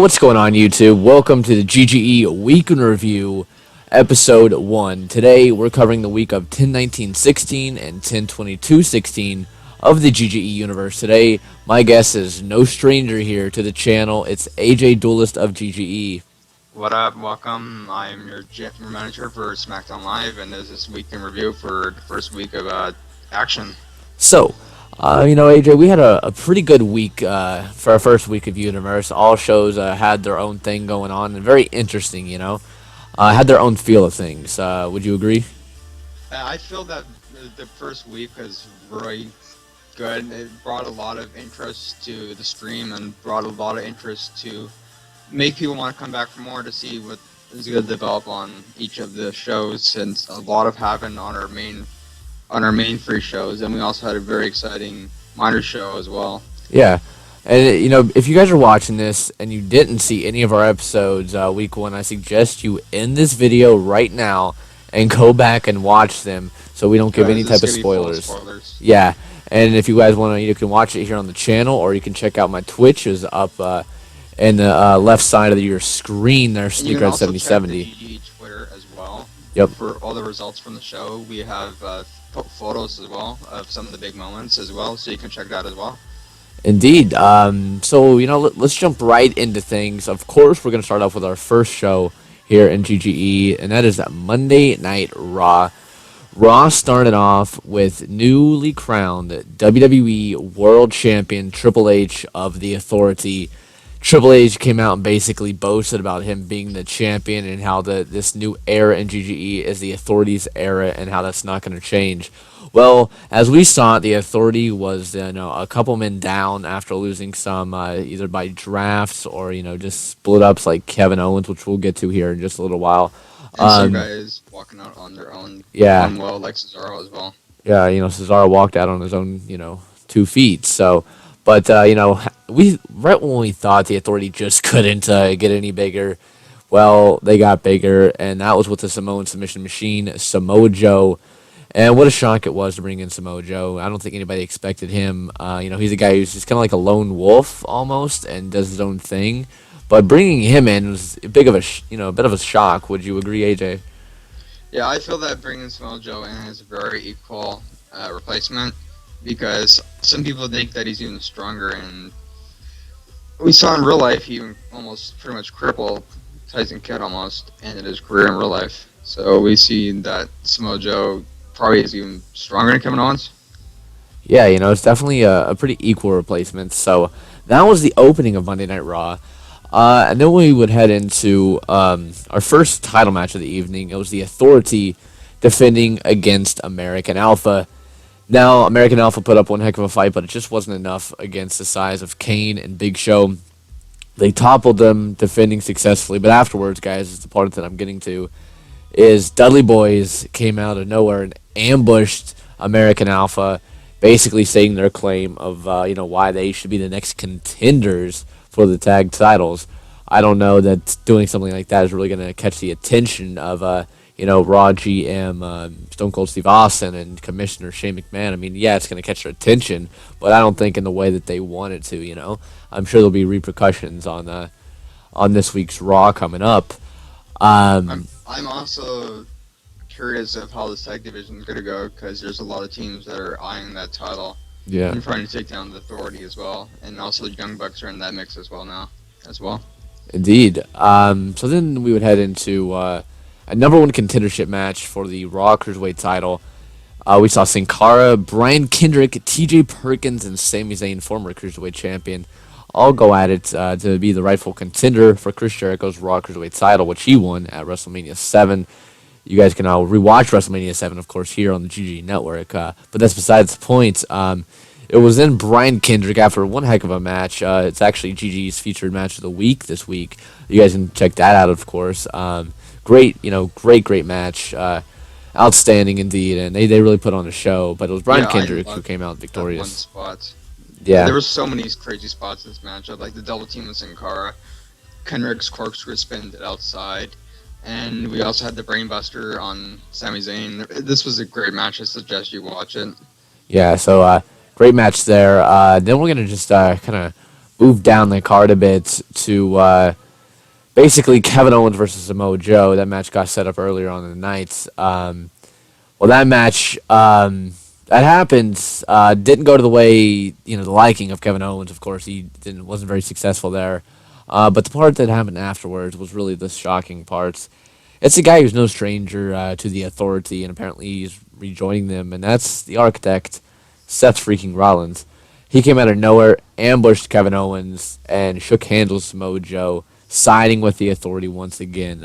what's going on, YouTube? Welcome to the GGE Week in Review, Episode 1. Today, we're covering the week of 10-19-16 and 10-22-16 of the GGE Universe. Today, my guest is no stranger here to the channel. It's AJduelest of GGE. What up? Welcome. I'm your general manager for SmackDown Live, and this is Week in Review for the first week of action. So, AJ, we had a pretty good week for our first week of Universe. All shows had their own thing going on, and very interesting, had their own feel of things. Would you agree? I feel that the first week was really good. It brought a lot of interest to the stream and brought a lot of interest to make people want to come back for more to see what is going to develop on each of the shows, since a lot of happened on our main free shows, and we also had a very exciting minor show as well. Yeah, and if you guys are watching this and you didn't see any of our episodes week 1, I suggest you end this video right now and go back and watch them so we don't give any type of spoilers. Yeah, and if you guys want to, you can watch it here on the channel, or you can check out my Twitch is up in the left side of your screen there, Sneakerhead7070. GGE Twitter as well. Yep. For all the results from the show, we have photos as well of some of the big moments as well, so you can check that as well. Indeed. So let's jump right into things. Of course, we're going to start off with our first show here in GGE, and that is Monday Night Raw. Raw started off with newly crowned WWE World Champion Triple H of the Authority. Triple H came out and basically boasted about him being the champion and how this new era in GGE is the Authority's era and how that's not going to change. Well, as we saw, the Authority was a couple men down after losing some either by drafts or just split ups like Kevin Owens, which we'll get to here in just a little while. And some guys walking out on their own. Yeah. Well, like Cesaro as well. Yeah, Cesaro walked out on his own 2 feet. So. But, we right when we thought the Authority just couldn't get any bigger, well, they got bigger, and that was with the Samoan submission machine, Samoa Joe. And what a shock it was to bring in Samoa Joe. I don't think anybody expected him. He's a guy who's just kind of like a lone wolf almost and does his own thing. But bringing him in was a bit of a shock. Would you agree, AJ? Yeah, I feel that bringing Samoa Joe in is a very equal replacement, because some people think that he's even stronger, and we saw in real life he almost pretty much crippled Tyson Kidd almost ended his career in real life. So we see that Samoa Joe probably is even stronger than Kevin Owens. Yeah, it's definitely a pretty equal replacement. So that was the opening of Monday Night Raw. And then we would head into our first title match of the evening. It was the Authority defending against American Alpha. Now, American Alpha put up one heck of a fight, but it just wasn't enough against the size of Kane and Big Show. They toppled them, defending successfully, but afterwards, guys, is the part that I'm getting to, is Dudley Boys came out of nowhere and ambushed American Alpha, basically stating their claim of, why they should be the next contenders for the tag titles. I don't know that doing something like that is really going to catch the attention of, Raw GM, Stone Cold Steve Austin, and Commissioner Shane McMahon. I mean, yeah, it's going to catch their attention, but I don't think in the way that they want it to, I'm sure there'll be repercussions on this week's Raw coming up. I'm also curious of how this tag division is going to go, because there's a lot of teams that are eyeing that title. Yeah. And trying to take down the Authority as well. And also Young Bucks are in that mix as well now. Indeed. So then we would head into a number 1 contendership match for the Raw Cruiserweight title. We saw Sin Cara, Brian Kendrick, TJ Perkins, and Sami Zayn, former Cruiserweight champion, all go at it to be the rightful contender for Chris Jericho's Raw Cruiserweight title, which he won at WrestleMania 7. You guys can now rewatch WrestleMania 7, of course, here on the GG Network. But that's besides the point. It was then Brian Kendrick after one heck of a match. It's actually GG's featured match of the week this week. You guys can check that out, of course. Great match. Outstanding indeed, and they really put on a show. But it was Brian Kendrick who came out victorious. Yeah, there were so many crazy spots in this matchup, like the double team with Sin Cara, Kendrick's corkscrew spin outside, and we also had the brainbuster on Sami Zayn. This was a great match. I suggest you watch it. Yeah, so great match there. Then we're gonna just kind of moved down the card a bit to basically Kevin Owens versus Samoa Joe. That match got set up earlier on in the night. Well, that match that happened didn't go to the way the liking of Kevin Owens. Of course, he wasn't very successful there. But the part that happened afterwards was really the shocking parts. It's a guy who's no stranger to the Authority, and apparently he's rejoining them, and that's the Architect, Seth freaking Rollins. He came out of nowhere, ambushed Kevin Owens, and shook hands with Samoa Joe, siding with the Authority once again.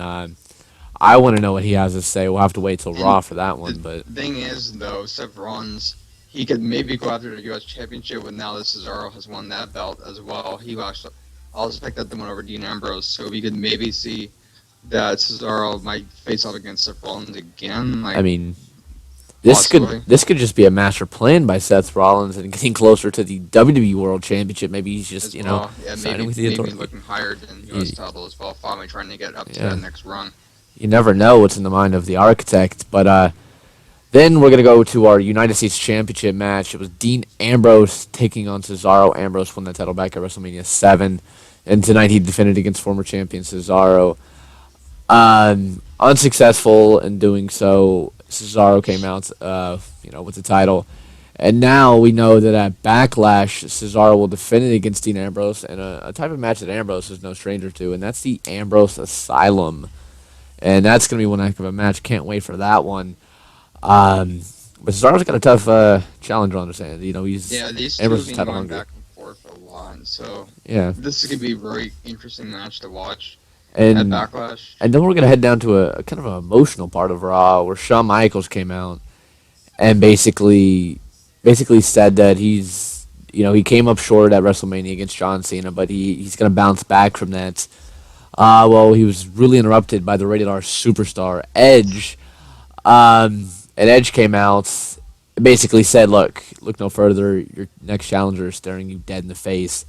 I want to know what he has to say. We'll have to wait till And Raw for that the one, but thing is, though, Seth Rollins, he could maybe go after the U.S. Championship, but now that Cesaro has won that belt as well, he actually, I'll expect that to win over Dean Ambrose, so we could maybe see that Cesaro might face off against Seth Rollins again, I like, mean, possibly, this could just be a master plan by Seth Rollins and getting closer to the WWE World Championship. Maybe he's just as well. Yeah, signing with the maybe Authority. looking higher than U.S. title as well, finally trying to get up to Yeah, that next run. you never know what's in the mind of the Architect, but then we're gonna go to our United States Championship match. It was Dean Ambrose taking on Cesaro. Ambrose won the title back at WrestleMania 7, and tonight he defended against former champion Cesaro. Unsuccessful in doing so. Cesaro came out, with the title, and now we know that at Backlash, Cesaro will defend it against Dean Ambrose, and a type of match that Ambrose is no stranger to, and that's the Ambrose Asylum, and that's gonna be one heck of a match. Can't wait for that one. Um, but Cesaro's got a tough challenge on his hand. He's Yeah, these two Ambrose have is been title going hungry. back and forth a lot, so Yeah, this is going to be a very interesting match to watch at and Backlash. and then we're gonna head down to a kind of an emotional part of Raw where Shawn Michaels came out and basically said that he came up short at WrestleMania against John Cena, but he's gonna bounce back from that. Well, he was really interrupted by the rated R superstar Edge. And Edge came out, and basically said, "Look no further. Your next challenger is staring you dead in the face."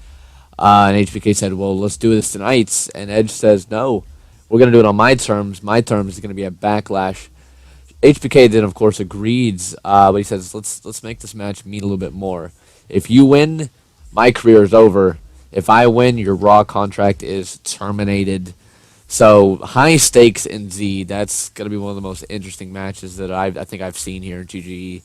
And HBK said, "Well, let's do this tonight." And Edge says, "No, we're gonna do it on my terms. My terms is gonna be a Backlash." HBK then, of course, agreed, but he says, "Let's make this match mean a little bit more. If you win, my career is over. If I win, your Raw contract is terminated." So high stakes indeed. That's gonna be one of the most interesting matches that I think I've seen here in GGE.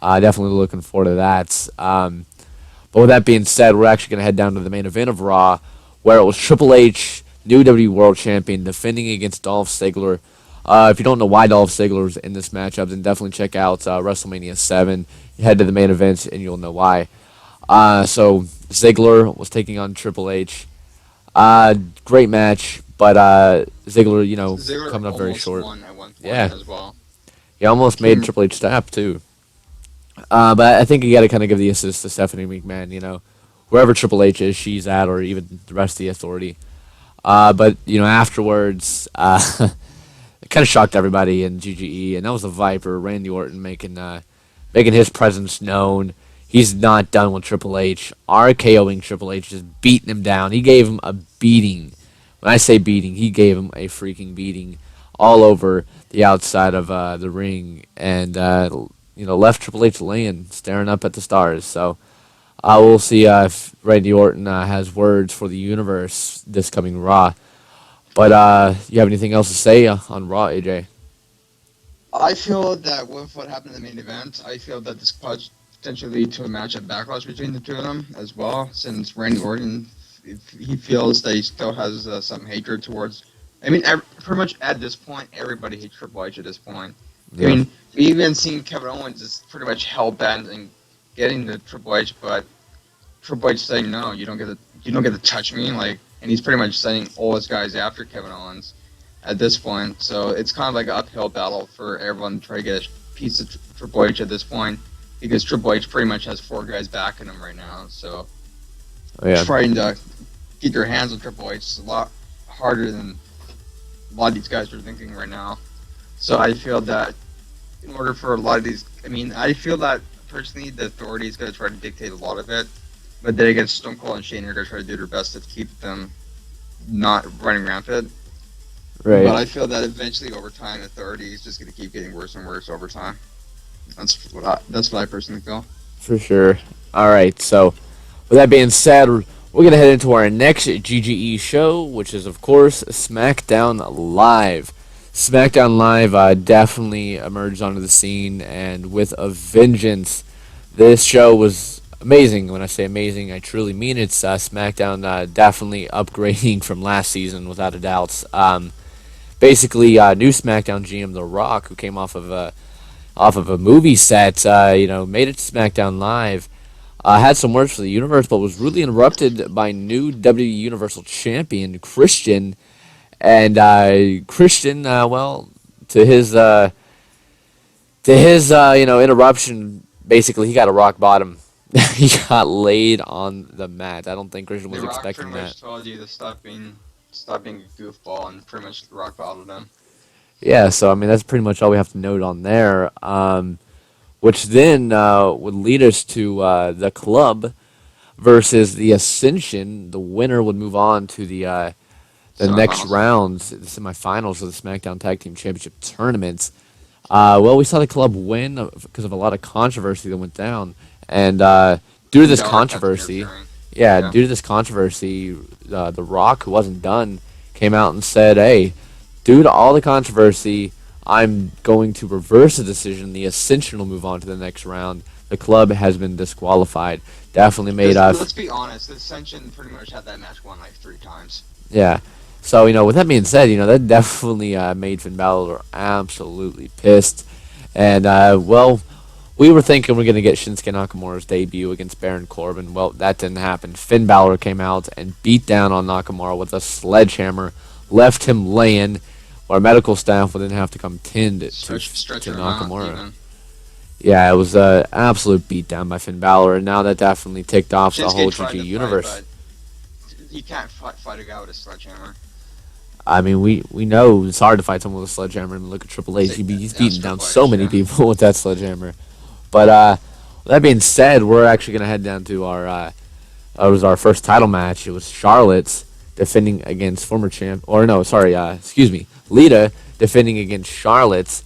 Definitely looking forward to that. But with that being said, we're actually gonna head down to the main event of Raw, where it was Triple H, new WWE World Champion, defending against Dolph Ziggler. If you don't know why Dolph Ziggler was in this matchup, then definitely check out WrestleMania 7. You head to the main event, and you'll know why. So Ziggler was taking on Triple H. Great match, but Ziggler, Ziggler coming up very almost short. won at one point Yeah, as well. he almost made Came, Triple H tap too. But I think you got to kind of give the assist to Stephanie McMahon. Wherever Triple H is, she's at, or even the rest of the Authority. But afterwards, it kind of shocked everybody in GGE, and that was the Viper, Randy Orton, making his presence known. He's not done with Triple H. RKOing Triple H, just beating him down. He gave him a beating. When I say beating, he gave him a freaking beating all over the outside of the ring, and left Triple H laying, staring up at the stars. So we'll see if Randy Orton has words for the universe this coming Raw. But you have anything else to say on Raw, AJ? I feel that with what happened in the main event, I feel that this could potentially lead to a match at Backlash between the two of them as well, since Randy Orton, if he feels that he still has some hatred towards. I mean, pretty much at this point, everybody hates Triple H at this point. I Yeah. mean, we even seen Kevin Owens is pretty much hell bent in getting the Triple H, but Triple H saying no, you don't get to touch me, like, and he's pretty much sending all his guys after Kevin Owens at this point. So it's kind of like an uphill battle for everyone to try to get a piece of Triple H at this point, because Triple H pretty much has four guys backing him right now. So Oh, yeah. trying to get your hands on Triple H is a lot harder than a lot of these guys are thinking right now. So I feel that in order for a lot of these, I mean, I feel that personally the Authority is going to try to dictate a lot of it, but then again, Stone Cold and Shane are going to try to do their best to keep them not running rampant. But Right. I feel that eventually, over time, Authority is just going to keep getting worse and worse over time. That's what I personally feel. For sure. All right. So, with that being said, we're We're going to head into our next GGE show, which is, of course, SmackDown Live. SmackDown Live definitely emerged onto the scene, and with a vengeance. This show was amazing. When I say amazing, I truly mean it. SmackDown definitely upgrading from last season, without a doubt. Basically, new SmackDown GM The Rock, who came off of a movie set, made it to SmackDown Live. Had some words for the universe, but was really interrupted by new WWE Universal Champion Christian. And Christian, well, to his interruption, basically he got a rock bottom. He got laid on the mat. I don't think Christian was The Rock expecting pretty that. much told you to stop being a goofball, and pretty much rock bottled him. Yeah, so I mean that's pretty much all we have to note on there. Which then would lead us to the club versus the Ascension. The winner would move on to the next Semifinals. rounds, the semifinals of the SmackDown Tag Team Championship tournaments. Well, we saw the club win because of a lot of controversy that went down, and due to this Dollar kept controversy, interfering. yeah, Yeah. due to this controversy, The Rock, who wasn't done, came out and said, "Hey, due to all the controversy, I'm going to reverse the decision. The Ascension will move on to the next round. The club has been disqualified." Definitely made us, Let's be honest. The Ascension pretty much had that match won like 3 times. yeah. So with that being said, that definitely made Finn Balor absolutely pissed, and well, we were thinking we're gonna get Shinsuke Nakamura's debut against Baron Corbin. Well, that didn't happen. Finn Balor came out and beat down on Nakamura with a sledgehammer, left him laying. Our medical staff would then have to come tend to Stretcher him out Nakamura. even. Yeah, it was an absolute beatdown by Finn Balor, and now that definitely ticked off the whole Shinsuke tried GG to Universe. fight, but you can't fight a guy with a sledgehammer. I mean, we know it's hard to fight someone with a sledgehammer. And look at Triple H; he's Yeah, beating down Triple H, so many yeah. people with that sledgehammer. But that being said, we're actually gonna head down to our it was our first title match. It was Charlotte's defending against former champ, or no, sorry, excuse me, Lita defending against Charlotte's.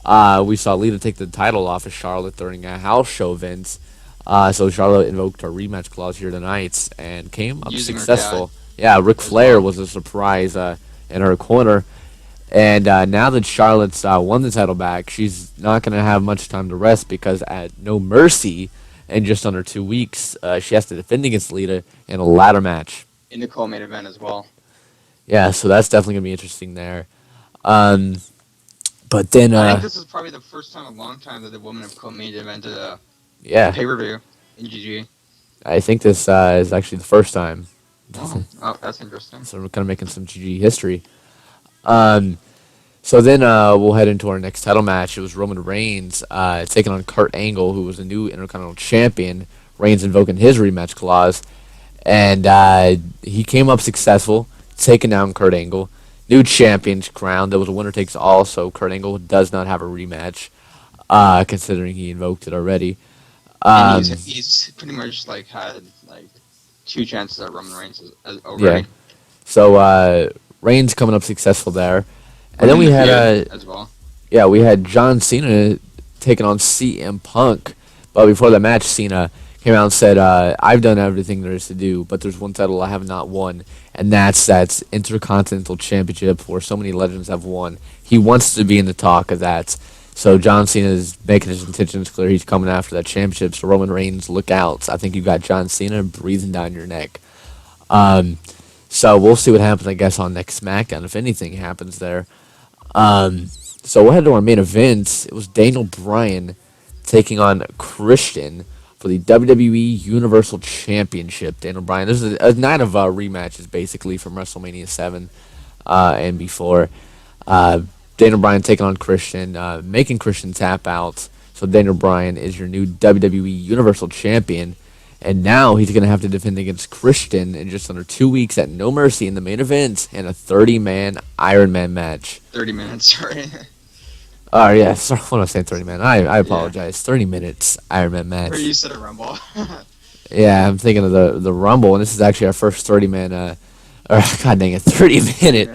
We saw Lita take the title off of Charlotte during a house show event. So Charlotte invoked her rematch clause here tonight and came up Using her successful. Yeah, Ric as Flair well. was a surprise in her corner. And now that Charlotte's won the title back, she's not going to have much time to rest because at No Mercy, in just under 2 weeks, she has to defend against Lita in a ladder match. In the co-main event as well. Yeah, so that's definitely going to be interesting there. Um, but then, I think this is probably the first time in a long time that the women have co-main evented a yeah, pay-per-view in GG. I think this is actually the first time. Oh, that's interesting. So we're kind of making some GG history. Um, so then we'll head into our next title match. It was Roman Reigns taking on Kurt Angle, who was the new Intercontinental Champion. Reigns invoking his rematch clause, and he came up successful, taking down Kurt Angle. New champion's crown. There was a winner takes all, so Kurt Angle does not have a rematch, considering he invoked it already. And he's pretty much like had like 2 chances at Roman Reigns already. Yeah. So Reigns coming up successful there, and then we had as well. we had John Cena taking on CM Punk. But before the match, Cena came out and said, "I've done everything there is to do, but there's one title I have not won, and that's Intercontinental Championship, where so many legends have won. He wants to be in the talk of that." So John Cena is making his intentions clear. He's coming after that championship. So Roman Reigns, look out! I think you got John Cena breathing down your neck. So we'll see what happens, I guess, on next SmackDown, if anything happens there. So we'll head to our main event. It was Daniel Bryan taking on Christian for the WWE Universal Championship. Daniel Bryan. This is a night of rematches, basically, from WrestleMania 7 and before. Daniel Bryan taking on Christian, making Christian tap out. So Daniel Bryan is your new WWE Universal Champion. And now he's going to have to defend against Christian in just under 2 weeks at No Mercy in the main event in a 30-man Iron Man match. 30 minutes, sorry. Oh, yeah. Sorry, when I was saying 30 man, I apologize. 30 minutes Iron Man match. Or you said a Rumble. Yeah, I'm thinking of the Rumble, and this is actually our first 30-man, or god dang it, 30-minute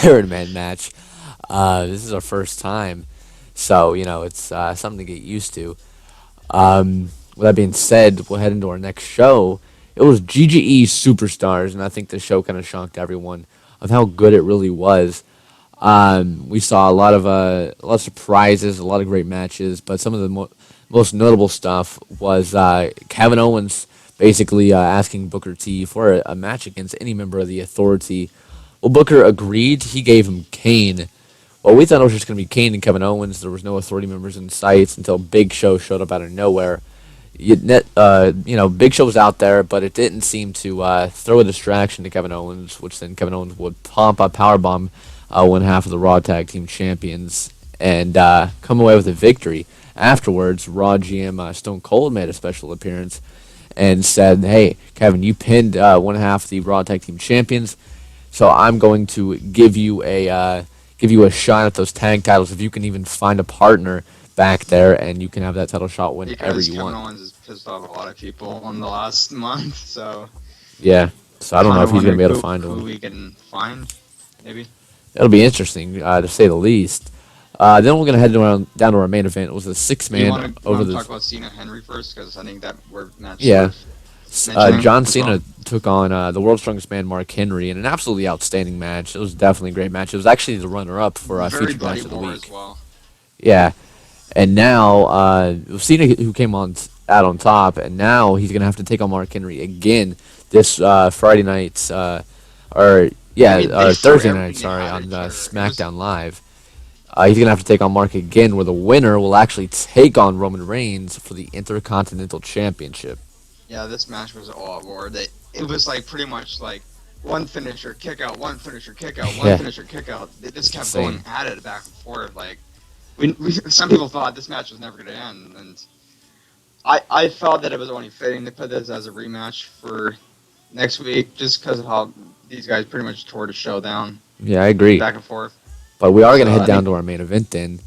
Iron Man match. This is our first time, so it's something to get used to. With that being said, we'll head into our next show. It was GGE Superstars, and I think the show kind of shocked everyone of how good it really was. We saw a lot of surprises, a lot of great matches, but some of the most notable stuff was Kevin Owens basically asking Booker T for a match against any member of the Authority. Well, Booker agreed. He gave him Kane. Well, we thought it was just going to be Kane and Kevin Owens. There was no Authority members in sight until Big Show showed up out of nowhere. Big Show was out there, but it didn't seem to throw a distraction to Kevin Owens, which then Kevin Owens would pump a powerbomb one half of the Raw Tag Team Champions and come away with a victory. Afterwards, Raw GM Stone Cold made a special appearance and said, "Hey, Kevin, you pinned one half of the Raw Tag Team Champions, so I'm going to give you a shot at those tag titles if you can even find a partner back there, and you can have that title shot whenever Because you Kevin want." Owens has pissed off a lot of people in the last month, so Yeah, so I don't know kind if of he's going to wondering be able to find who one. we can find, maybe. It'll be interesting, to say the least. Then we're going to head down to our main event. It was a Do you six-man over want to the... talk about Cena Henry first? Because I think that we're match Yeah, worth mentioning John as well. Cena took on the world's strongest man, Mark Henry, in an absolutely outstanding match. It was definitely a great match. It was actually the runner-up for Very featured bloody match of the war as week. well. Yeah, and now it was Cena who came on out on top, and now he's gonna have to take on Mark Henry again this Friday night, I mean, they or threw Thursday night. everything they Sorry, had at on each other. It was SmackDown Live. He's gonna have to take on Mark again, where the winner will actually take on Roman Reigns for the Intercontinental Championship. Yeah, this match was all war. It was like pretty much like one finisher, kick out, one finisher, kick out, one Yeah, finisher, kick out. They just it's kept insane. going at it back and forth. Like some people thought this match was never going to end, and I felt that it was only fitting to put this as a rematch for next week, just because of how these guys pretty much tore the show down Yeah, I agree. back and forth. But we are gonna So head I down think to our main event then.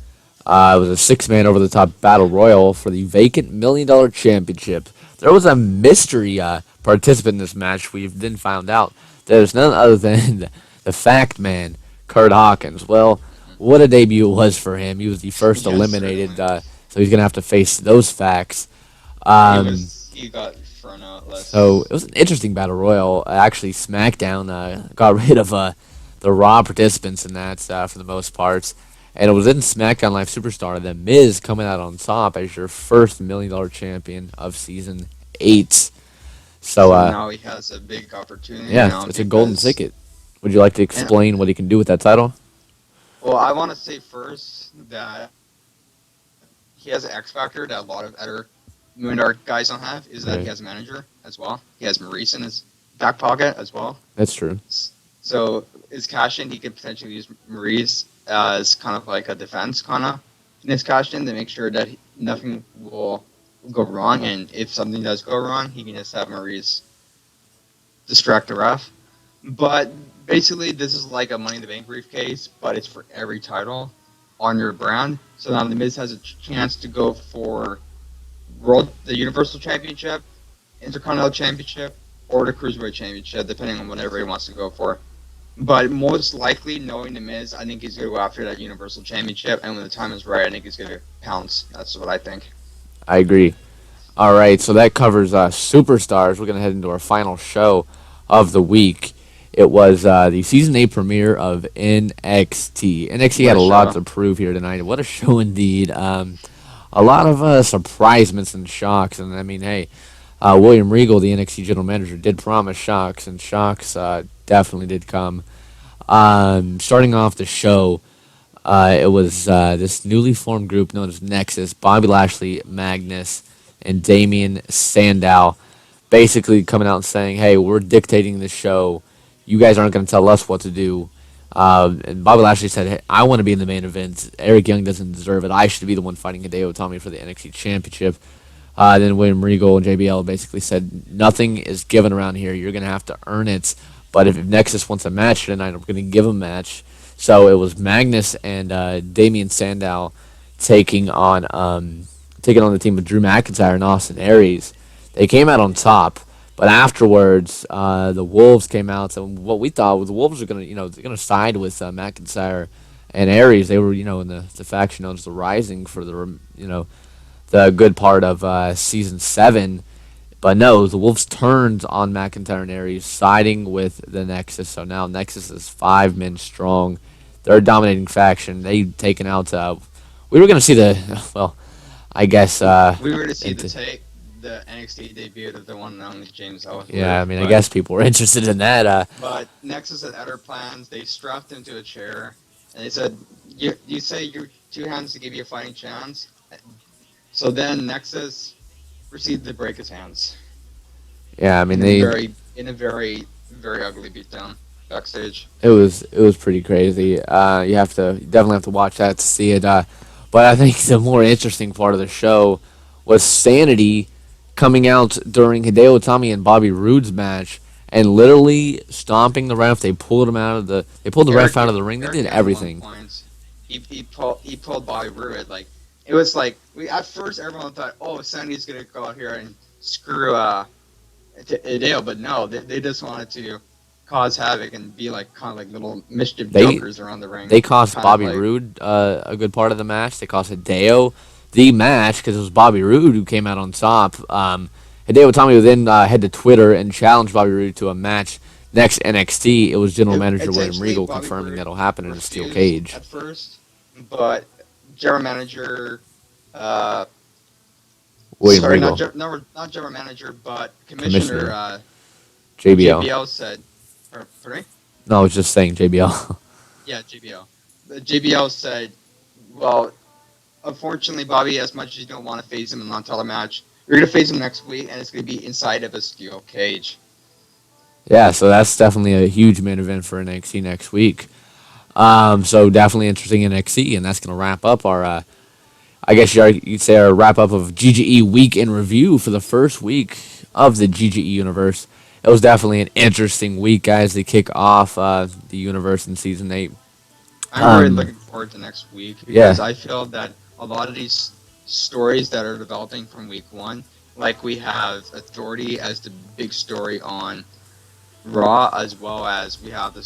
It was a six-man over-the-top battle royal for the vacant $1 million championship. There was a mystery participant in this match. We then found out there's none other than the Fact Man, Kurt Hawkins. Well, what a debut it was for him. He was the first yes, eliminated, certainly so he's gonna have to face those facts. he got thrown out So less. it was an interesting battle royal. Actually, SmackDown got rid of the Raw participants in that for the most part. And it was in SmackDown Live Superstar, The Miz coming out on top as your first $1 million champion of season 8. So, So now he has a big opportunity yeah, now it's a golden because ticket. Would you like to and explain what he can do with that title? well, I want to say first that he has an X factor that a lot of other Moon Dark guys don't have. Is that he Right. has a manager as well. He has Maurice in his back pocket as well. That's true. So his cash in, he could potentially use Maurice as kind of like a defense, kind of in his cash in to make sure that nothing will go wrong. And if something does go wrong, he can just have Maurice distract the ref. But basically, this is like a Money in the Bank briefcase, but it's for every title on your brand. So now the Miz has a chance to go for the Universal Championship, Intercontinental Championship, or the Cruiserweight Championship, depending on whatever he wants to go for. But most likely, knowing the Miz, I think he's going to go after that Universal Championship, and when the time is right, I think he's going to pounce. That's what I think. I agree. All right, so that covers Superstars. We're going to head into our final show of the week. It was the season 8 premiere of NXT. NXT had What a a lot show. to prove here tonight. What a show indeed. A lot of surprisements and shocks. And I mean, hey, William Regal, the NXT general manager, did promise shocks, and shocks definitely did come. Starting off the show, it was this newly formed group known as Nexus, Bobby Lashley, Magnus, and Damian Sandow, basically coming out and saying, hey, we're dictating the show. You guys aren't going to tell us what to do. And Bobby Lashley said, hey, I want to be in the main event. Eric Young doesn't deserve it. I should be the one fighting Hideo Itami for the NXT Championship. Then William Regal and JBL basically said, nothing is given around here. You're going to have to earn it. But if Nexus wants a match tonight, I'm going to give them a match. So it was Magnus and Damian Sandow taking on the team of Drew McIntyre and Austin Aries. They came out on top, but afterwards the Wolves came out. So what we thought was the Wolves were gonna side with McIntyre and Aries. They were in the faction known as the Rising for the good part of season 7. But no, the Wolves turned on McIntyre and Aries, siding with the Nexus. So now Nexus is 5 men strong. They're a dominating faction. They've taken out. We were going to see the, well, I guess. We were to see the NXT debut of the one and only James Ellsworth. Yeah, I mean, I guess people were interested in that. But Nexus had other plans. They strapped him to a chair, and they said, "You say your 2 hands to give you a fighting chance." So then Nexus proceeded to break his hands. Yeah, I mean, in a very ugly beatdown backstage. It was pretty crazy. You definitely have to watch that to see it. But I think the more interesting part of the show was Sanity coming out during Hideo Itami and Bobby Roode's match and literally stomping the ref. They pulled the ref out of the ring. They did everything. He pulled Bobby Roode. Like, it was like, at first everyone thought, oh, Sanity's gonna go out here and screw Hideo, but no, they just wanted to cause havoc and be like kind of like little mischief jokers around the ring. They cost Bobby Roode a good part of the match. They cost Hideo the match because it was Bobby Roode who came out on top. Hideo Itami then head to Twitter and challenged Bobby Roode to a match next NXT. It was General Manager William Regal confirming that'll happen in a steel cage. At first, but General Manager William Regal. Not General Manager, but Commissioner JBL said. Pardon me? No, I was just saying JBL. Yeah, JBL. The JBL said, well, unfortunately, Bobby, as much as you don't want to face him in a non-title match, you're going to face him next week, and it's going to be inside of a steel cage. Yeah, so that's definitely a huge main event for NXT next week. So definitely interesting NXT, and that's going to wrap up our, I guess you'd say our wrap-up of GGE Week in Review for the first week of the GGE Universe. It was definitely an interesting week, guys, to kick off the Universe in Season 8. I'm really looking forward to next week because I feel that a lot of these stories that are developing from Week 1, like we have Authority as the big story on Raw, as well as we have the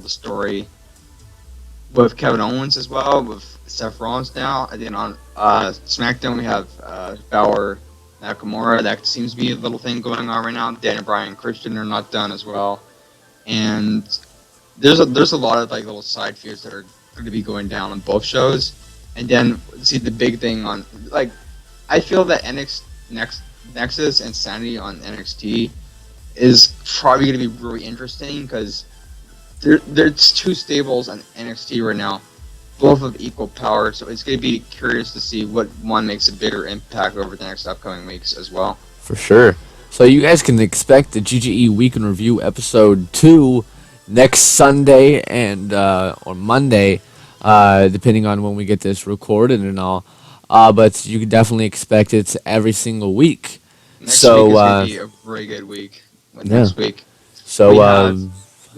story with Kevin Owens as well, with Seth Rollins now, and then on SmackDown we have Balor Nakamura. That seems to be a little thing going on right now. Daniel Bryan and Christian are not done as well, and there's a lot of like little side feuds that are going to be going down on both shows. And then see the big thing on, like, I feel that Nexus and Sanity on NXT is probably going to be really interesting because there's 2 stables on NXT right now, both of equal power. So it's going to be curious to see what one makes a bigger impact over the next upcoming weeks as well. For sure. So you guys can expect the GGE Week in Review episode 2 next Sunday and or Monday, depending on when we get this recorded and all. But you can definitely expect it every single week. Next week is going to be a very good week. Next week. So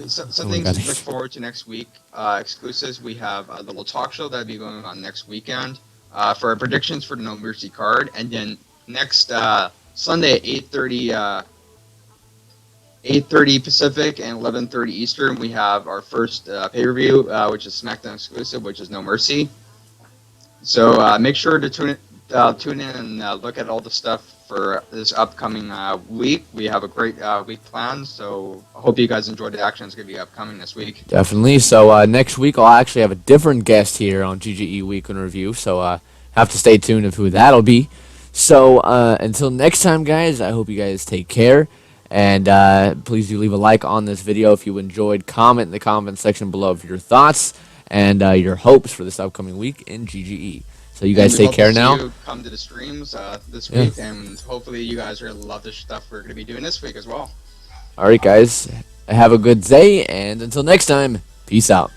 some things to look forward to next week. Exclusives. We have a little talk show that'll be going on next weekend for our predictions for the No Mercy card, and then next Sunday at 8:30 Pacific and 11:30 Eastern, we have our first pay-per-view, which is SmackDown exclusive, which is No Mercy. So make sure to tune in and look at all the stuff for this upcoming week. We have a great week planned, so I hope you guys enjoyed the action. It's going to be upcoming this week. Definitely. So next week I'll actually have a different guest here on GGE Week in Review, so have to stay tuned of who that'll be. So until next time, guys, I hope you guys take care. And please do leave a like on this video if you enjoyed. Comment in the comment section below of your thoughts and your hopes for this upcoming week in GGE. So you guys take care now. You come to the streams this week, and hopefully you guys really love the stuff we're going to be doing this week as well. All right, guys. Have a good day, and until next time, peace out.